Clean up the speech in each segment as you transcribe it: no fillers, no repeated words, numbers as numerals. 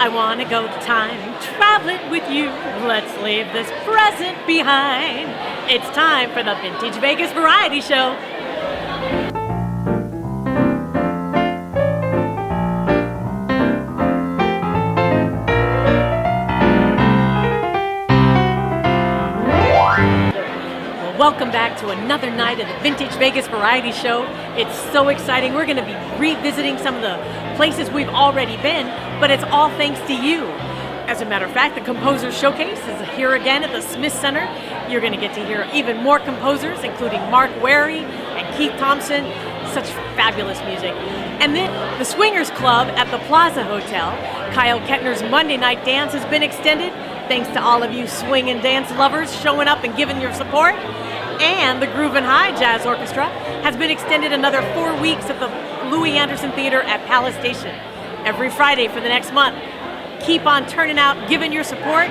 I want to go time traveling with you. Let's leave this present behind. It's time for the Vintage Vegas Variety Show. Welcome back to another night of the Vintage Vegas Variety Show. It's so exciting. We're going to be revisiting some of the places we've already been, but it's all thanks to you. As a matter of fact, the Composers Showcase is here again at the Smith Center. You're going to get to hear even more composers, including Mark Wherry and Keith Thompson. Such fabulous music. And then the Swingers Club at the Plaza Hotel. Kyle Kettner's Monday Night Dance has been extended. Thanks to all of you swing and dance lovers showing up and giving your support. And the Groovin' High Jazz Orchestra has been extended another 4 weeks at the Louis Anderson Theater at Palace Station. Every Friday for the next month. Keep on turning out, giving your support.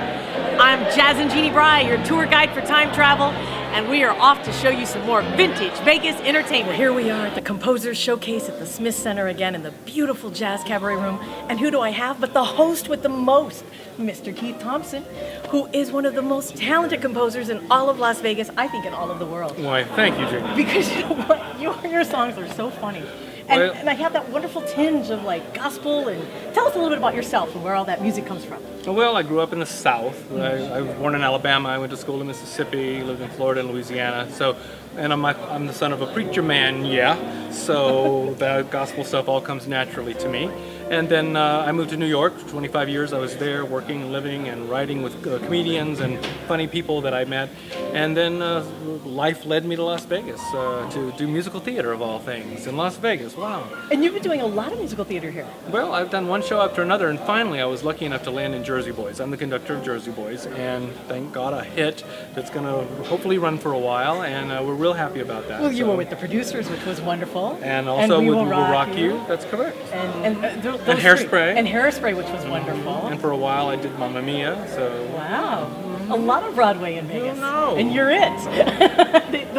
I'm Jazzin Jeanne Brei, your tour guide for time travel, and we are off to show you some more vintage Vegas entertainment. Here we are at the Composers Showcase at the Smith Center again in the beautiful Jazz Cabaret Room. And who do I have but the host with the most, Mr. Keith Thompson, who is one of the most talented composers in all of Las Vegas, I think in all of the world. Why, thank you, Jake. Because you know what? Your songs are so funny. And I have that wonderful tinge of like gospel. And tell us a little bit about yourself and where all that music comes from. Well, I grew up in the South. I was born in Alabama. I went to school in Mississippi, lived in Florida and Louisiana. And I'm the son of a preacher man, yeah. So the gospel stuff all comes naturally to me. And then I moved to New York for 25 years. I was there working, living, and writing with comedians and funny people that I met. And then life led me to Las Vegas to do musical theater, of all things, in Las Vegas. Wow. And you've been doing a lot of musical theater here. Well, I've done one show after another, and finally I was lucky enough to land in Jersey Boys. I'm the conductor of Jersey Boys, and thank God a hit that's going to hopefully run for a while, and we're real happy about that. Well, you were with the producers, which was wonderful. And also with We Will Rock You. That's correct. And Hairspray. And Hairspray, which was wonderful. And for a while I did Mamma Mia, so... Wow. A lot of Broadway in Vegas. No. And you're it.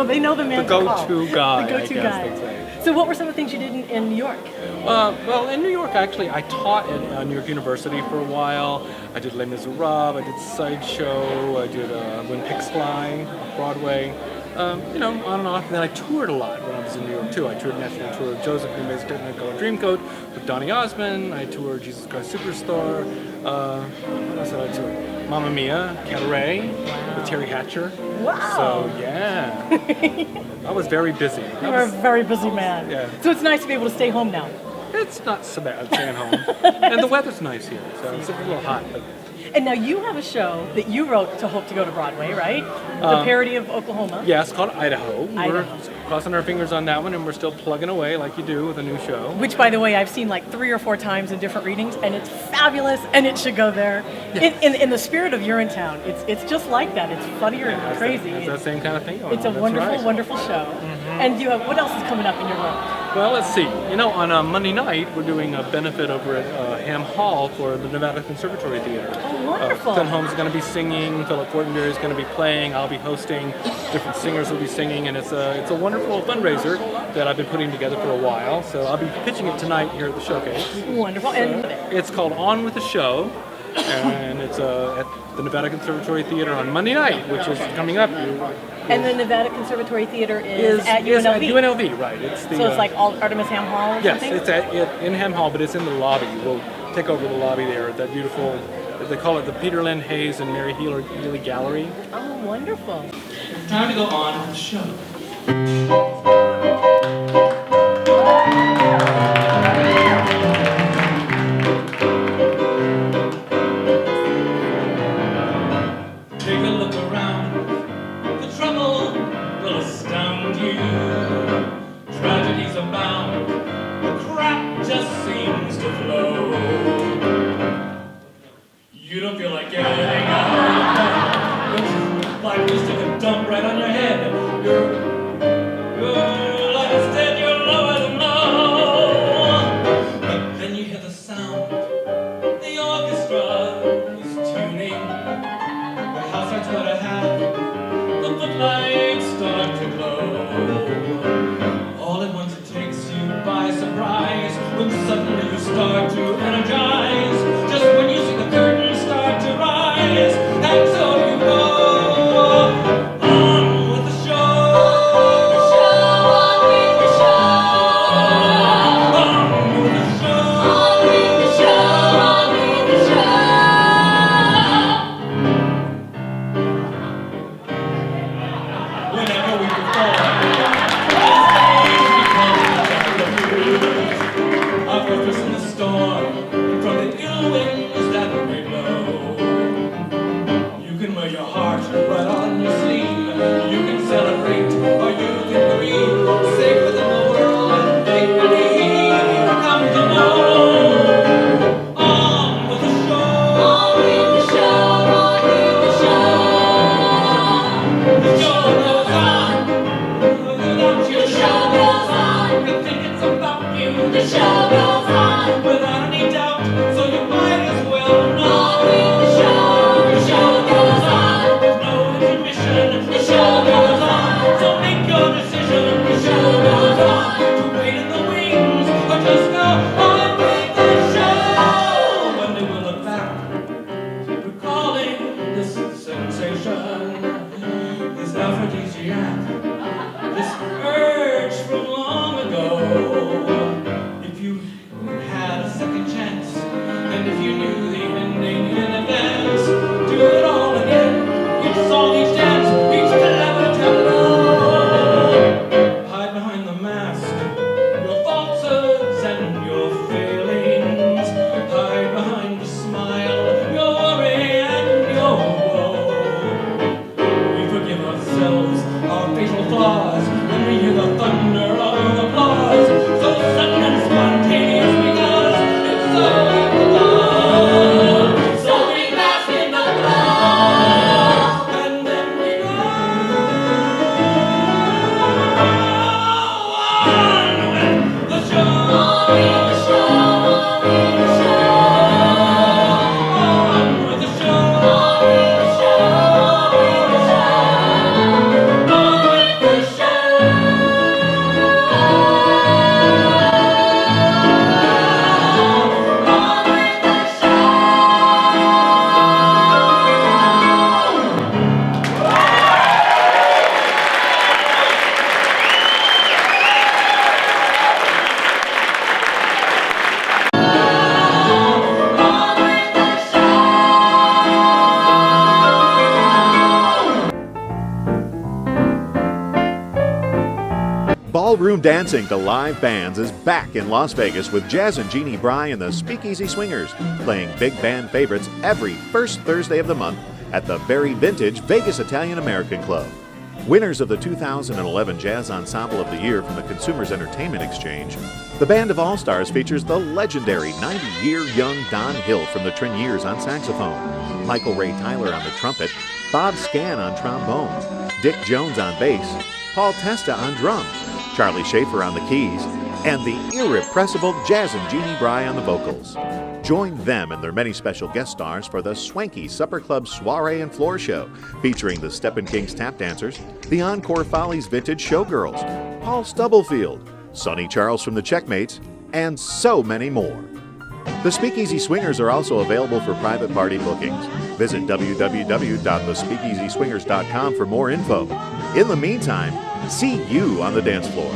they know the man to call. The go-to guy, The go-to guy. So what were some of the things you did in New York? Well, in New York, actually, I taught at New York University for a while. I did Les Miserables, I did Sideshow, I did When Pigs Fly, Broadway. On and off. And then I toured a lot when I was in New York, too. I toured national tour of Joseph and Amazing Technicolor Dreamcoat with Donny Osmond. I toured Jesus Christ Superstar. What else did I tour? Mamma Mia, Cabaret, with Terry Hatcher. Wow. So, yeah. I was very busy. You were a very busy man. Yeah. So it's nice to be able to stay home now. It's not so bad staying home. And the weather's nice here, so it's a little hot. But... And now you have a show that you wrote to hope to go to Broadway, right? The parody of Oklahoma. Yeah, it's called Idaho. Idaho. We're crossing our fingers on that one, and we're still plugging away like you do with a new show. Which, by the way, I've seen like 3 or 4 times in different readings, and it's fabulous, and it should go there. Yes. In the spirit of Urinetown, it's just like that. It's funnier and crazy. It's that same kind of thing going on. It's a wonderful, wonderful show. Mm-hmm. And what else is coming up in your world? Well, let's see. On Monday night, we're doing a benefit over at Ham Hall for the Nevada Conservatory Theater. Oh, wonderful. Phil Holmes is going to be singing, Philip Fortenberry is going to be playing, I'll be hosting, different singers will be singing, and it's a wonderful fundraiser that I've been putting together for a while. So I'll be pitching it tonight here at the showcase. Wonderful. And it's called On With The Show, and it's at the Nevada Conservatory Theater on Monday night, which is coming up. And the Nevada Conservatory Theater is at UNLV? At UNLV, right. So it's like Artemis Ham Hall or something? Yes, it's in Ham Hall, but it's in the lobby. We'll take over the lobby there, that beautiful, they call it the Peter Lynn Hayes and Mary Healy Gallery. Oh, wonderful. Time to go on with the show. Take a look around. The trouble will astound you. Tragedies abound. The crap just seems to flow. You don't feel like getting out of bed. Life just took a dump right on your head. Your life is dead, you're lower than low. But then you hear the sound. The orchestra is tuning. The house starts to have. The footlights start to glow. All at once it takes you by surprise when suddenly you start to energize. Just when you see And if you knew the ending in advance, do it all again. Each song, each dance, each clever tableau. Hide behind the mask, your falsehoods and your failings. Hide behind the smile, your worry and your woe. We forgive ourselves our fatal flaws when we hear the thunder of your applause. So sudden and spontaneous because it's so in the blood. So we bask in the blood, and then we go on with the show. On with the show. On with the show. Ballroom dancing to live bands is back in Las Vegas with Jazzin Jeanne Brei and the Speakeasy Swingers, playing big band favorites every first Thursday of the month at the very vintage Vegas Italian American Club. Winners of the 2011 Jazz Ensemble of the Year from the Consumers Entertainment Exchange, the Band of All-Stars features the legendary 90-year young Don Hill from the Treniers on saxophone, Michael Ray Tyler on the trumpet, Bob Scan on trombone, Dick Jones on bass, Paul Testa on drums, Charlie Schaefer on the keys, and the irrepressible Jazzin Jeanne Brei on the vocals. Join them and their many special guest stars for the swanky Supper Club Soiree and Floor Show, featuring the Steppin' Kings Tap Dancers, the Encore Follies Vintage Showgirls, Paul Stubblefield, Sonny Charles from the Checkmates, and so many more. The Speakeasy Swingers are also available for private party bookings. Visit www.thespeakeasyswingers.com for more info. In the meantime, see you on the dance floor.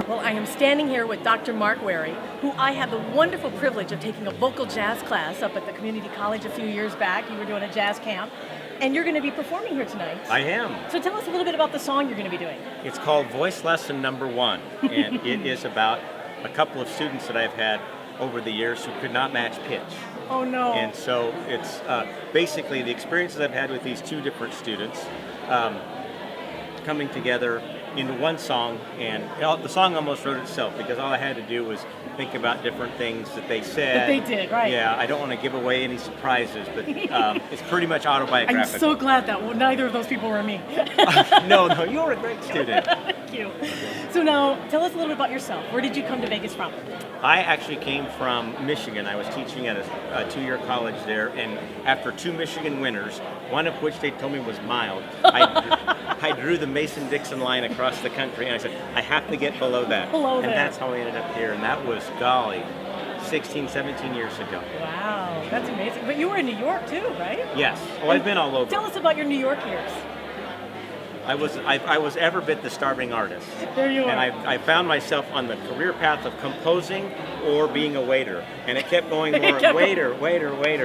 Well, I am standing here with Dr. Mark Wherry, who I had the wonderful privilege of taking a vocal jazz class up at the community college a few years back. You were doing a jazz camp, and you're going to be performing here tonight. I am. So tell us a little bit about the song you're going to be doing. It's called Voice Lesson Number 1, and it is about a couple of students that I've had over the years who could not match pitch. Oh no. And so it's basically the experiences I've had with these two different students coming together into one song, and the song almost wrote itself because all I had to do was think about different things that they said. That they did, right. Yeah, I don't want to give away any surprises, but it's pretty much autobiographical. I'm so glad that neither of those people were me. No, you were a great student. Thank you. So now, tell us a little bit about yourself. Where did you come to Vegas from? I actually came from Michigan. I was teaching at a two-year college there, and after 2 Michigan winters, one of which they told me was mild, I drew the Mason-Dixon line across the country, and I said, I have to get below that. Below and that. that's how I ended up here, and that was, golly, 16, 17 years ago. Wow, that's amazing. But you were in New York too, right? Yes. Oh, I've been all over. Tell us about your New York years. I was ever bit the starving artist. There you are. And I found myself on the career path of composing or being a waiter. And it kept going more waiter.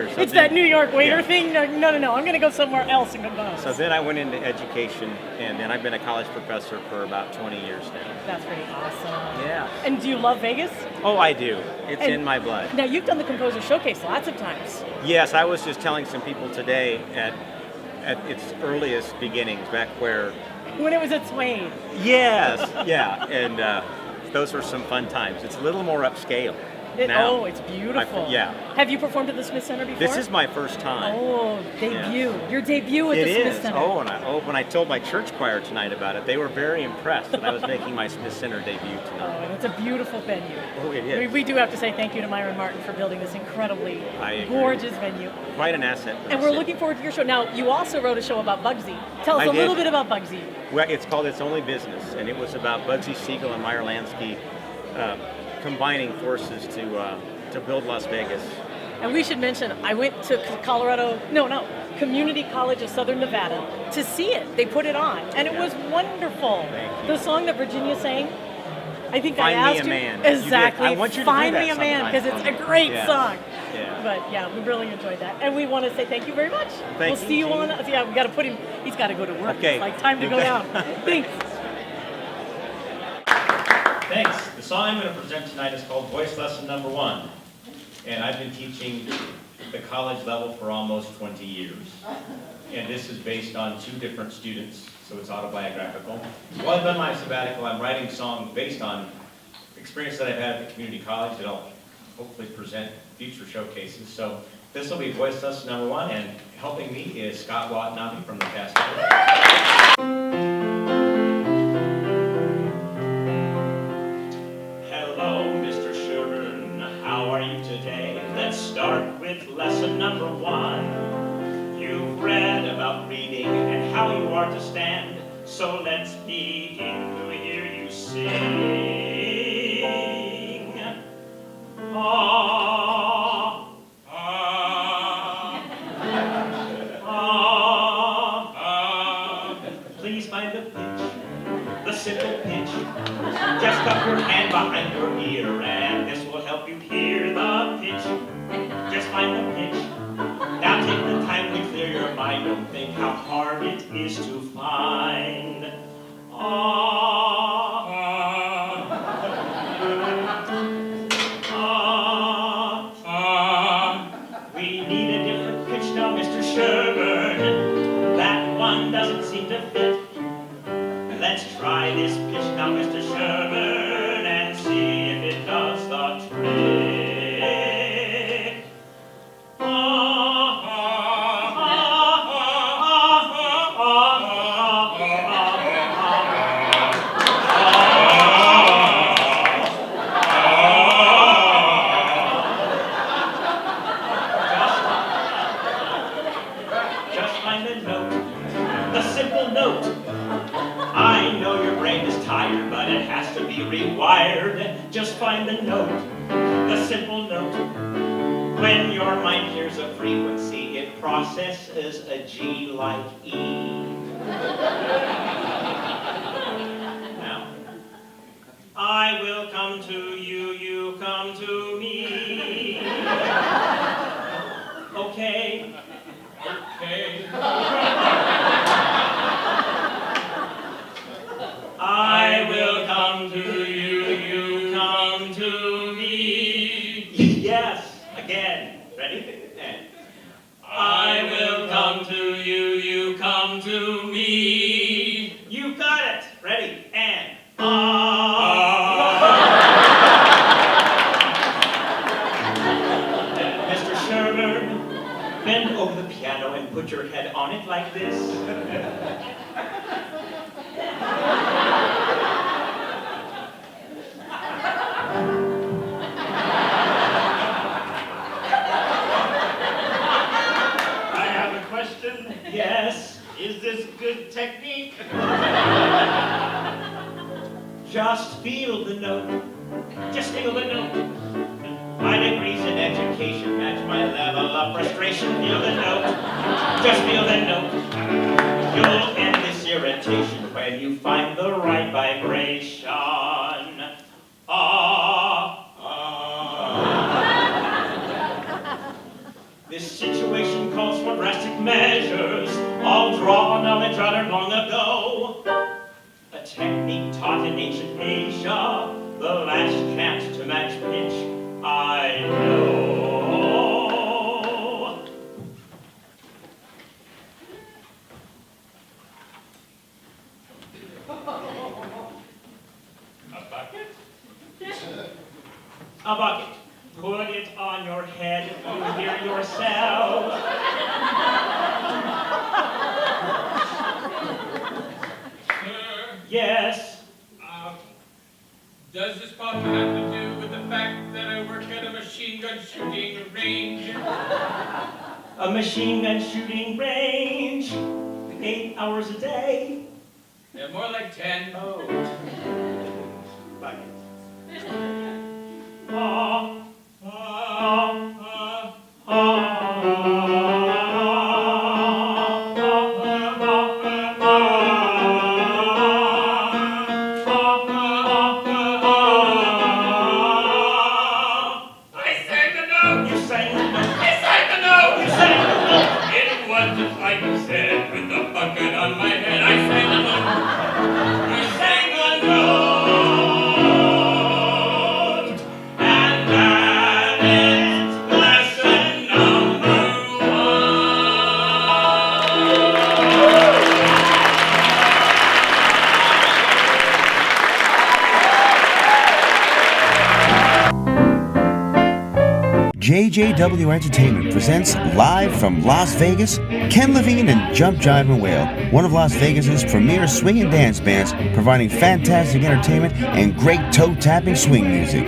So it's then, that New York waiter yeah. thing? No, I'm going to go somewhere else and compose. So then I went into education, and then I've been a college professor for about 20 years now. That's pretty awesome. Yeah. And do you love Vegas? Oh, I do. It's in my blood. Now, you've done the Composer Showcase lots of times. Yes, I was just telling some people today at its earliest beginnings, back where... When it was at Swain. Yes, yeah, and those were some fun times. It's a little more upscale now. Oh, it's beautiful. Yeah. Have you performed at the Smith Center before? This is my first time. Oh, debut. Yeah. Your debut at the Smith Center. Oh, and when I told my church choir tonight about it, they were very impressed that I was making my Smith Center debut Oh, tonight. and it's a beautiful venue. Oh, it is. We do have to say thank you to Myron Martin for building this incredibly gorgeous venue. Quite an asset. And we're looking forward to your show. Now, you also wrote a show about Bugsy. Tell us a little bit about Bugsy. Well, it's called It's Only Business, and it was about Bugsy Siegel and Meyer Lansky combining forces to build Las Vegas. And we should mention, I went to Community College of Southern Nevada to see it. They put it on, and it was wonderful. Thank you. The song that Virginia sang, I think Find I Me asked a you Man. You did. exactly. I want you to Find do that Me a Man sometime because it's for a me. great Yeah. song. Yeah. But yeah, we really enjoyed that, and we want to say thank you very much. Thank we'll you, see you Jeanne. on. Yeah, we got to put him. He's got to go to work. Okay. It's like time to go Okay. down. Thanks. Thanks. The song I'm going to present tonight is called Voice Lesson Number 1. And I've been teaching the college level for almost 20 years. And this is based on 2 different students, so it's autobiographical. While I've done my sabbatical, I'm writing songs based on experience that I've had at the community college that I'll hopefully present future showcases. So this will be Voice Lesson Number 1, and helping me is Scott Watanabe from the cast. Hello, Mr. Sherburne. How are you today? Let's start with lesson number 1. You've read about reading and how you are to stand, so let's begin to hear you sing. Ah, ah, ah, ah. Please find the pitch, the simple pitch. Just cup your hand behind your ear, and this will help you hear the pitch. Just find the pitch. Now take the time to clear your mind. Don't think how hard it is to find. Ah, ah, ah. We need a different pitch now, Mr. Sherburne. That one doesn't seem to fit. Let's try this pitch now, Mr. Sherburne, and see if it does the trick. Ah, ah, ah, ah, ah, Just find the note, the simple note. I know your brain is tired, but it has to be rewired. Just find the note, the simple note. When your mind hears a frequency, it processes a G like E. Now, I will come to you, you come to me. Okay. Okay. I will come to you, you come to me. Yes, again. Ready? And I will come to you, you come to me. You got it. Ready? And Mr. Sherburne, bend over the piano and put your head on it like this. I have a question. Yes. Is this good technique? Just feel the note. Just feel the note. My degrees in education match my level of frustration. Feel the note. Just feel the note. You'll end this irritation when you find the right vibration. This situation calls for drastic measures, all drawn knowledge uttered long ago. A technique taught in ancient Asia, the last chance to match pitch, I know. A bucket? A bucket. Put it on your head, you hear yourself. Sir, Yes. does this problem have to do with the fact that I work at a machine gun shooting range? A machine gun shooting range. 8 hours a day. Yeah, more like 10. Oh. Bucket. Ah. note, you sang the note. I sang the note, you sang the note. It was just like you said, with the bucket on my head. I sang the note. I sang the note. And that is lesson number JJW Entertainment presents live from Las Vegas, Ken Levine and Jump Jive and Wail, one of Las Vegas's premier swing and dance bands, providing fantastic entertainment and great toe-tapping swing music.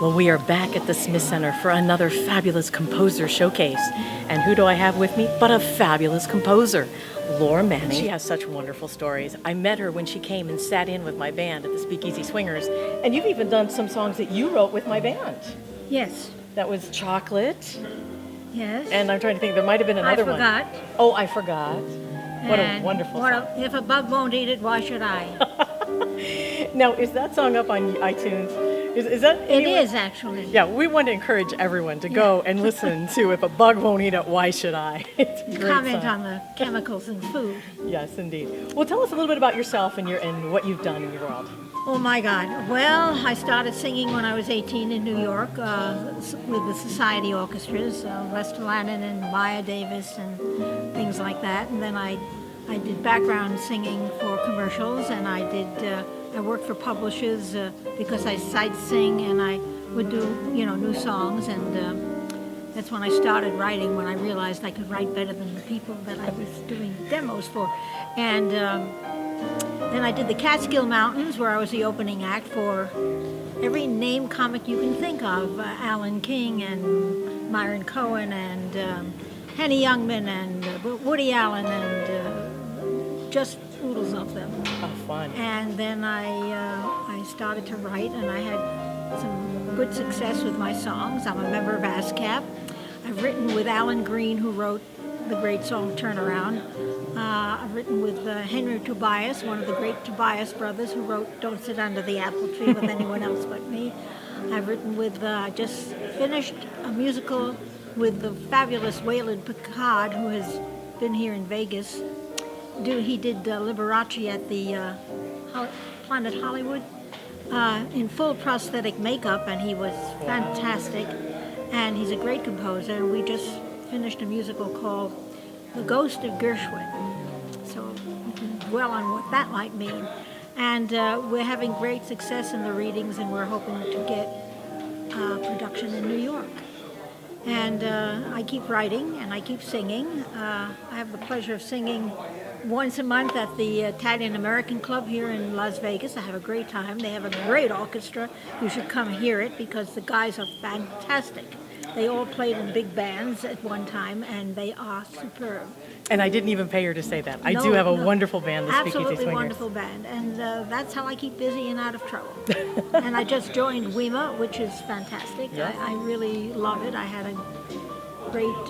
Well, we are back at the Smith Center for another fabulous composer showcase. And who do I have with me but a fabulous composer, Laura Manning. She has such wonderful stories. I met her when she came and sat in with my band at the Speakeasy Swingers. And you've even done some songs that you wrote with my band. Yes. That was Chocolate. Yes. And I'm trying to think, there might have been another one. I Forgot. Oh, I Forgot. What a And wonderful what song. if a bug won't eat it, why should I? Now, is that song up on iTunes? Is that It anywhere? is actually. Yeah, we want to encourage everyone to go and listen to If a Bug Won't Eat It, Why Should I? It's a great Comment song. on the chemicals in food. Yes, indeed. Well, tell us a little bit about yourself and what you've done in your world. Oh my God. Well, I started singing when I was 18 in New York with the society orchestras, Lester Lannon and Maya Davis and things like that. And then I did background singing for commercials, and I worked for publishers because I sight sing and I would do, new songs, and that's when I started writing, when I realized I could write better than the people that I was doing demos for. And then I did the Catskill Mountains, where I was the opening act for every name comic you can think of, Alan King and Myron Cohen and Henny Youngman and Woody Allen and just oodles of them. Oh, fun. And then I started to write, and I had some good success with my songs. I'm a member of ASCAP. I've written with Alan Green, who wrote the great song Turnaround. I've written with Henry Tobias, one of the great Tobias brothers, who wrote Don't Sit Under the Apple Tree with anyone else but me. I've written with, just finished a musical with the fabulous Waylon Picard, who has been here in Vegas. He did Liberace at the Planet Hollywood in full prosthetic makeup, and he was fantastic. And he's a great composer, and we just finished a musical called The Ghost of Gershwin. So you can dwell on what that might mean. And we're having great success in the readings, and we're hoping to get production in New York. And I keep writing and I keep singing. I have the pleasure of singing once a month at the Italian American Club here in Las Vegas. I have a great time. They have a great orchestra. You should come hear it because the guys are fantastic. They all played in big bands at one time, and they are superb. And I didn't even pay her to say that. I do have a wonderful band, the Speakeasy Swingers. Absolutely wonderful band, and that's how I keep busy and out of trouble. And I just joined WEMA, which is fantastic. Yes. I really love it. I had a great...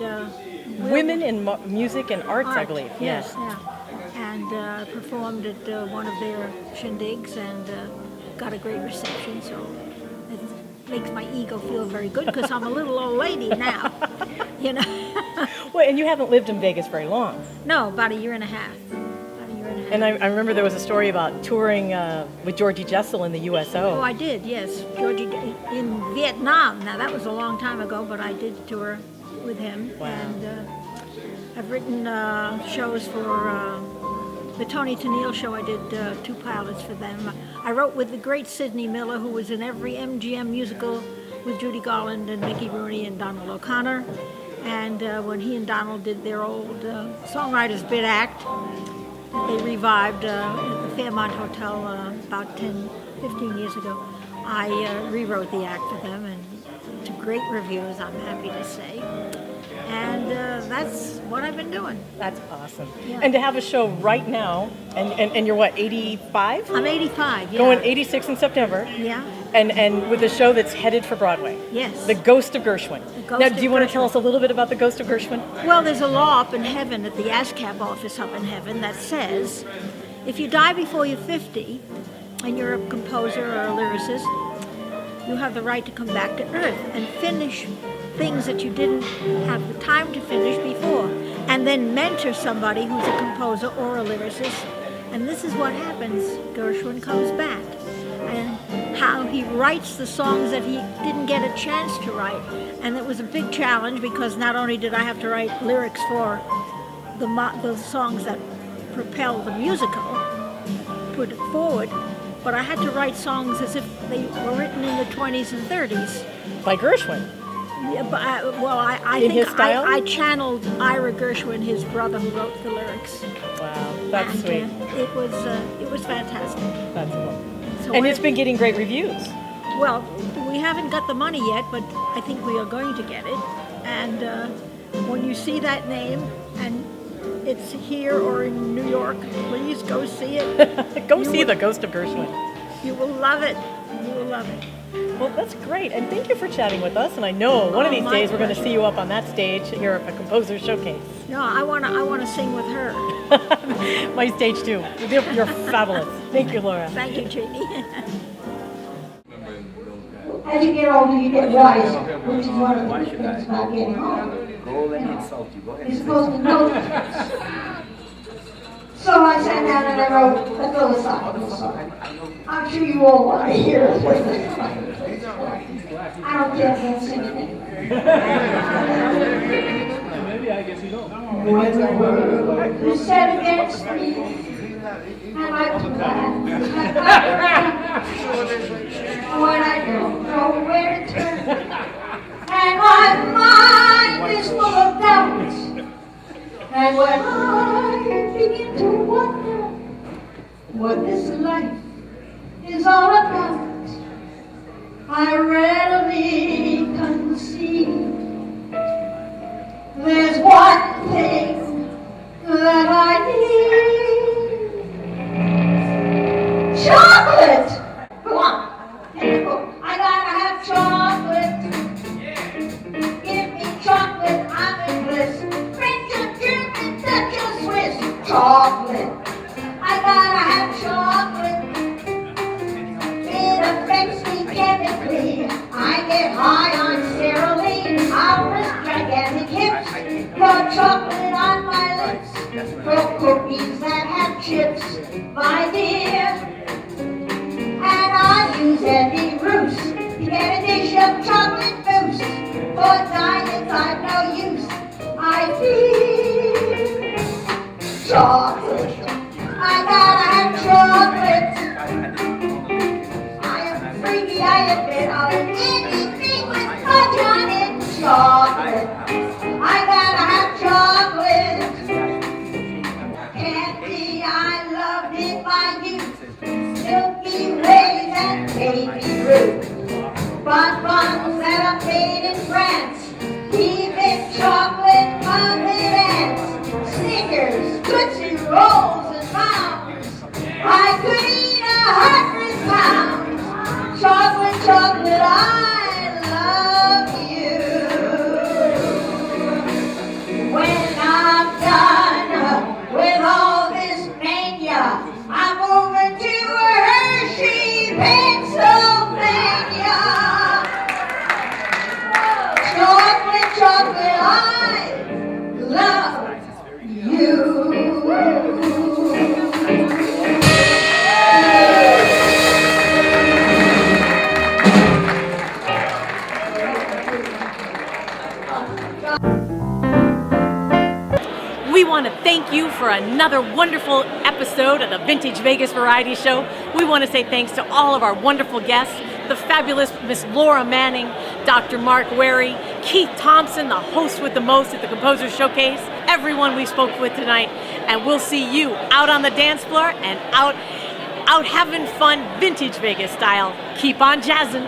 Women in Music and Arts, I believe. Yes, yeah. And performed at one of their shindigs and got a great reception, so it makes my ego feel very good because I'm a little old lady now, Well, and you haven't lived in Vegas very long. No, about a year and a half. And I remember there was a story about touring with Georgie Jessel in the USO. Oh, I did, yes. Georgie in Vietnam. Now, that was a long time ago, but I did tour with him. Wow. And I've written shows for the Tony Tennille show, I did 2 pilots for them. I wrote with the great Sidney Miller, who was in every MGM musical with Judy Garland and Mickey Rooney and Donald O'Connor. And when he and Donald did their old Songwriters Bit Act, they revived at the Fairmont Hotel about 10, 15 years ago. I rewrote the act for them, and to great reviews, I'm happy to say. And that's what I've been doing. That's awesome. Yeah. And to have a show right now, and you're what, 85? I'm 85, yeah. Going 86 in September. Yeah. And with a show that's headed for Broadway. Yes. The Ghost of Gershwin. Ghost Now, of do you want to tell Gershwin. us a little bit about the Ghost of Gershwin? Well, there's a law up in heaven at the ASCAP office up in heaven that says if you die before you're 50 and you're a composer or a lyricist, you have the right to come back to Earth and finish things that you didn't have the time to finish before, and then mentor somebody who's a composer or a lyricist. And this is what happens. Gershwin comes back, and how he writes the songs that he didn't get a chance to write. And it was a big challenge, because not only did I have to write lyrics for the songs that propel the musical, put it forward, but I had to write songs as if they were written in the 20s and 30s. By Gershwin. Yeah, but I In think his style? I channeled Ira Gershwin, his brother, who wrote the lyrics. Wow, that's And, sweet. It was fantastic. That's cool. So And I- it's been getting great reviews. Well, we haven't got the money yet, but I think we are going to get it. And when you see that name, and it's here or in New York, please go see it. Go You see will- The Ghost of Gershwin. You will love it. You will love it. Well, that's great, and thank you for chatting with us. And I know one of these my days we're going to pleasure. see you up on that stage here at the Composer Showcase. No, I wanna sing with her. My stage too. You're fabulous. Thank you, Laura. Thank you, Jeannie. As you get older, you get wiser, which is one of the good things about getting older. You're supposed to know things. So I sat down and I wrote a philosophical song. I'm sure you all want to hear it. I don't care if I sing it anyway. When the world is set against me, and I plan, when I don't know where to turn, and my mind is full of doubts, and when I begin to wonder what this life is all about, I readily conceive there's one thing that I need. Chocolate! Go on. I gotta have chocolate. Give me chocolate, I'm in bliss. French or German, Dutch or Swiss. Chocolate. I gotta have chocolate. It affects me chemically. I get high on steroline. I'll risk gigantic hips. Put chocolate on my lips. For cookies that have chips, my dear. And I use any ruse to get a dish of chocolate mousse. For diets I've no use. I feel chocolate. I gotta have chocolate. I am freaky, I admit. I'll eat anything with fudge on it. Chocolate. I gotta have chocolate. Candy I loved in my youth. Milky Ways and Baby Ruth. Bonbons that are made in France. Even chocolate muffin ants. Snickers, Tootsie Rolls and Mounds. I could eat 100 pounds. Chocolate, chocolate, I love you. When I'm done with all this mania, I'm moving to Hershey, Pennsylvania. Chocolate, chocolate, I love you. We want to thank you for another wonderful episode of the Vintage Vegas Variety Show. We want to say thanks to all of our wonderful guests, the fabulous Miss Laura Manning, Dr. Mark Wherry, Keith Thompson, the host with the most at the Composers Showcase, everyone we spoke with tonight, and we'll see you out on the dance floor and out having fun vintage Vegas style. Keep on jazzing.